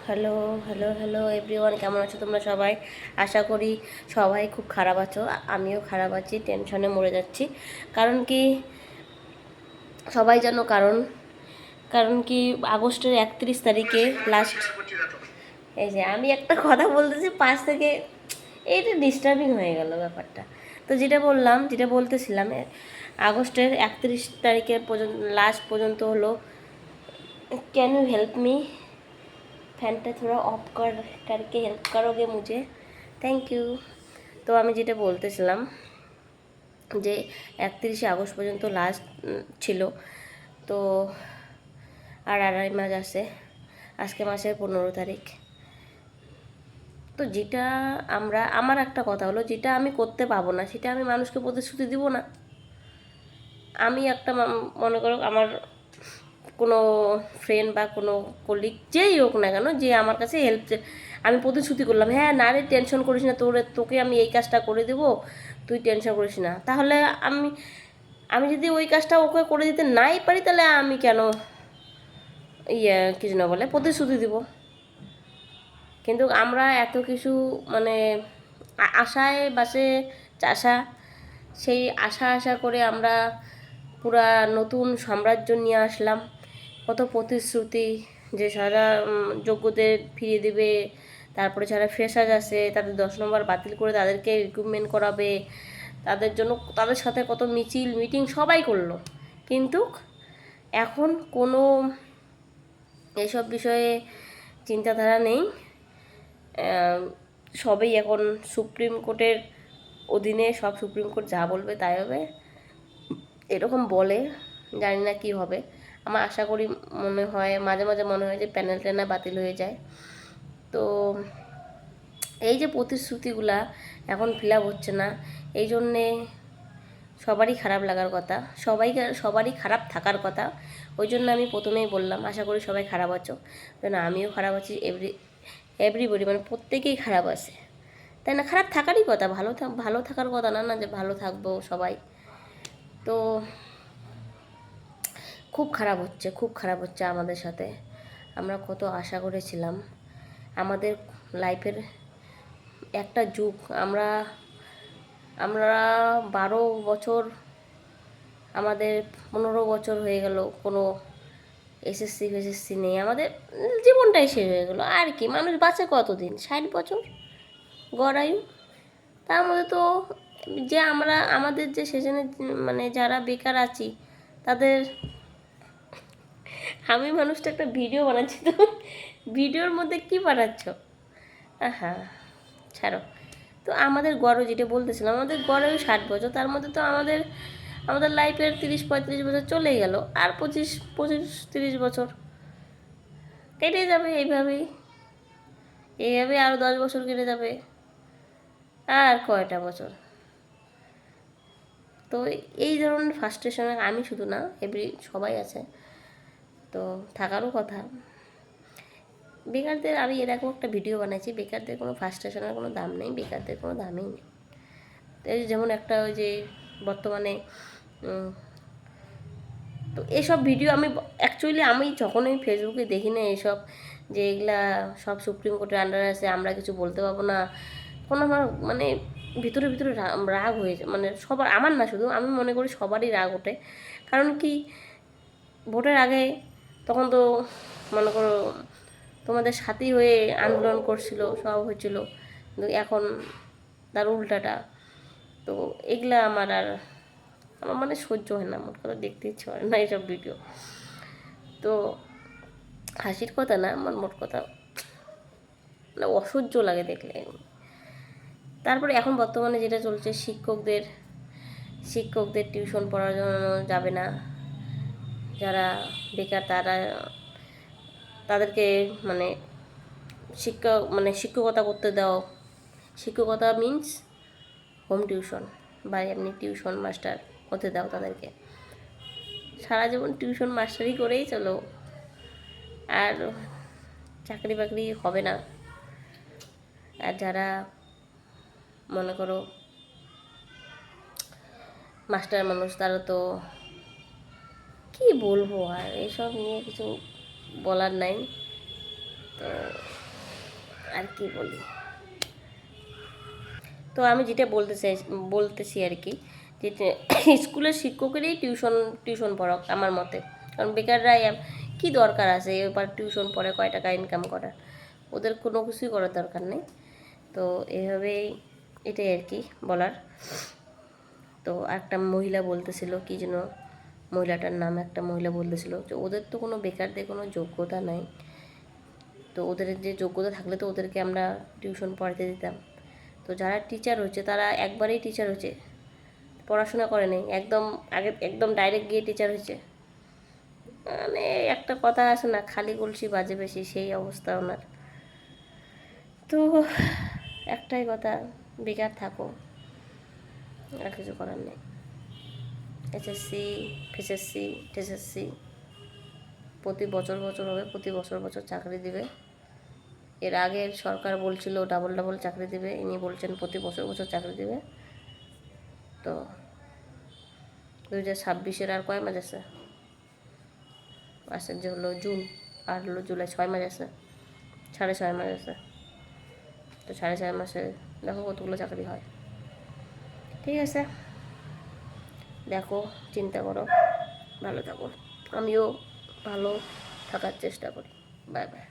Hello hello hello everyone, কেমন আছো তোমরা সবাই? আশা করি সবাই খুব খারাপ আছো। আমিও খারাপ আছি, টেনশনে মরে যাচ্ছি। কারণ কি সবাই জানো, কারণ কারণ কি আগস্টের 31 তারিখে লাস্ট, এই যে আমি একটা কথা বলতেছি পাশ থেকে, এইটা ডিস্টার্বিং হয়ে গেল ব্যাপারটা। তো যেটা বলতেছিলাম, আগস্টের 31 তারিখের পর্যন্ত, লাস্ট পর্যন্ত হলো। Can you help me? फैनটা थोड़ा অফ करके हेल्प करोगे मुझे? Thank you. তো আমি যেটা বলতেছিলাম যে 31 আগস্ট পর্যন্ত লাস্ট ছিল। তো আর আড়াই মাস আছে, আজকে মাসের 15 তারিখ। তো যেটা আমার একটা কথা হলো, যেটা আমি করতে পাবো না সেটা আমি মানুষকে প্রতিশ্রুতি দিব না। আমি একটা মনে করো আমার কোনো ফ্রেন্ড বা কোনো কলিগ যেই হোক না কেন, যে আমার কাছে হেল্প, আমি প্রতিশ্রুতি করলাম, হ্যাঁ না রে টেনশন করিস না, তোকে আমি এই কাজটা করে দেবো, তুই টেনশন করিস না। তাহলে আমি আমি যদি ওই কাজটা ওকে করে দিতে নাই পারি, তাহলে আমি কেন কিছু না বলে প্রতিশ্রুতি দিব? কিন্তু আমরা এত কিছু মানে আশায় বাসে চাষা, সেই আশা করে আমরা পুরা নতুন সাম্রাজ্য নিয়ে আসলাম। কত প্রতিশ্রুতি যে সারা যোগ্যদের ফিরিয়ে দেবে, তারপরে যারা ফ্রেশার আছে তাদের 10 নম্বর বাতিল করে তাদেরকে রিক্রুটমেন্ট করাবে, তাদের জন্য তাদের সাথে কত মিছিল মিটিং সবাই করলো। কিন্তু এখন কোনো এসব বিষয়ে চিন্তাধারা নেই। সবই এখন সুপ্রিম কোর্টের অধীনে, সব সুপ্রিম কোর্ট যা বলবে তাই হবে, এরকম বলে। জানি না কি হবে। আমার আশা করি, মনে হয় মাঝে মাঝে মনে হয় যে প্যানেলটা না বাতিল হয়ে যায়। তো এই যে প্রতিশ্রুতিগুলা এখন ফিল আপ হচ্ছে না, এই জন্যে সবারই খারাপ লাগার কথা, সবারই খারাপ থাকার কথা। ওই জন্য আমি প্রথমেই বললাম আশা করি সবাই খারাপ আছো। না, আমিও খারাপ আছি, এভরিবডি মানে প্রত্যেকেই খারাপ আছে, তাই না? খারাপ থাকারই কথা, ভালো থাকার কথা না, না যে ভালো থাকবো সবাই। তো খুব খারাপ হচ্ছে আমাদের সাথে। আমরা কত আশা করেছিলাম, আমাদের লাইফের একটা যুগ, আমরা আমরা 12 বছর, আমাদের 15 বছর হয়ে গেল, কোনো এসএসসি ফেসএসসি নেই, আমাদের জীবনটাই শেষ হয়ে গেলো। আর কি, মানুষ বাঁচে কতদিন? 60 বছর গড় আয়ু। তার মধ্যে তো যে আমাদের যে সেজনে মানে যারা বেকার আছি তাদের, আমি মানুষটা একটা ভিডিও বানাচ্ছি, তো ভিডিওর মধ্যে কি বানাচ্ছ? হ্যাঁ, ছাড়ো। তো আমাদের গড়ও যেটা বলতেছিলাম, আমাদের গড়েও 60 বছর, তার মধ্যে তো আমাদের লাইফের 30-35 বছর চলেই গেল, আর 25-30 বছর কেটে যাবে এইভাবেই আরও 10 বছর কেটে যাবে। আর কয়টা বছর? তো এই ধরনের ফ্রাস্ট্রেশনে আমি শুধু না, সবাই আছে। তো থাকারও কথা। বেকারদের আমি এরকম একটা ভিডিও বানাইছি, বেকারদের কোনো ফ্রাস্ট্রেশনের কোনো দাম নেই, বেকারদের কোনো দামই নেই। এই যেমন একটা ওই যে বর্তমানে তো এসব ভিডিও আমি যখনই ফেসবুকে দেখি না এসব, যে এগুলা সব সুপ্রিম কোর্টের আন্ডারে আছে, আমরা কিছু বলতে পারবো না, তখন আমার মানে ভিতরে ভিতরে রাগ হয়ে যায়। মানে সবার, আমার না শুধু, আমি মনে করি সবারই রাগ ওঠে। কারণ কি, ভোটের আগে তখন তো মনে করো তোমাদের সাথী হয়ে আন্দোলন করছিল, সব হয়েছিল, কিন্তু এখন তার উল্টাটা। তো এগুলা আমার মানে সহ্য হয় না, মোট কথা দেখতে ইচ্ছে হয় না এইসব ভিডিও। তো হাসির কথা না, আমার মোট কথা মানে অসহ্য লাগে দেখলে। তারপরে এখন বর্তমানে যেটা চলছে, শিক্ষকদের টিউশন পড়ানো যাবে না, যারা বেকার তাদেরকে মানে শিক্ষকতা করতে দাও। শিক্ষকতা মিন্স হোম টিউশন বা এমনি টিউশন মাস্টার হতে দাও তাদেরকে। সারা জীবন টিউশন মাস্টারি করেই চলো, আর চাকরি বাকরি হবে না। আর যারা মনে করো মাস্টার মানুষ, তারা তো কি বলবো, আর এসব নিয়ে কিছু বলার নাই। তো আর কি বলি, তো আমি যেটা বলতেছি আর কি, যে স্কুলের শিক্ষকেরই টিউশন পড়াক আমার মতে। কারণ বেকাররা কি দরকার আছে এবার টিউশন পড়ে কয় টাকা ইনকাম করার, ওদের কোনো কিছুই করার দরকার নেই। তো এভাবেই, এটাই আর কি বলার। তো একটা মহিলা বলতেছিল কি যেন, মহিলাটার নাম, একটা মহিলা বলতেছিল যে ওদের তো কোনো বেকারদের কোনো যোগ্যতা নাই, তো ওদের যে যোগ্যতা থাকলে তো ওদেরকে আমরা টিউশন পড়াতে দিতাম। তো যারা টিচার হচ্ছে তারা একবারেই টিচার হচ্ছে, পড়াশোনা করে নেই, একদম ডাইরেক্ট গিয়ে টিচার হয়েছে। মানে একটা কথা আছে না, খালি কলসি বাজে বেশি, সেই অবস্থা ওনার। তো একটাই কথা, বেকার থাকো, আর কিছু করার নেই। এসএসসি, ফিসএসসি, টিএসএসসি প্রতি বছর হবে, প্রতি বছর চাকরি দিবে। এর আগের সরকার বলছিল ডাবল চাকরি দিবে, ইনি বলছেন প্রতি বছর চাকরি দিবে। তো 2026-এর আর কয় মাস আছে? যে হলো জুন, আর হলো জুলাই, 6 মাস আছে, 6.5 মাস আছে। তো 6.5 মাসে দেখো কতগুলো চাকরি হয়। ঠিক আছে, দেখো, চিন্তা করো, ভালো থাকো, আমিও ভালো থাকার চেষ্টা করি। Bye bye.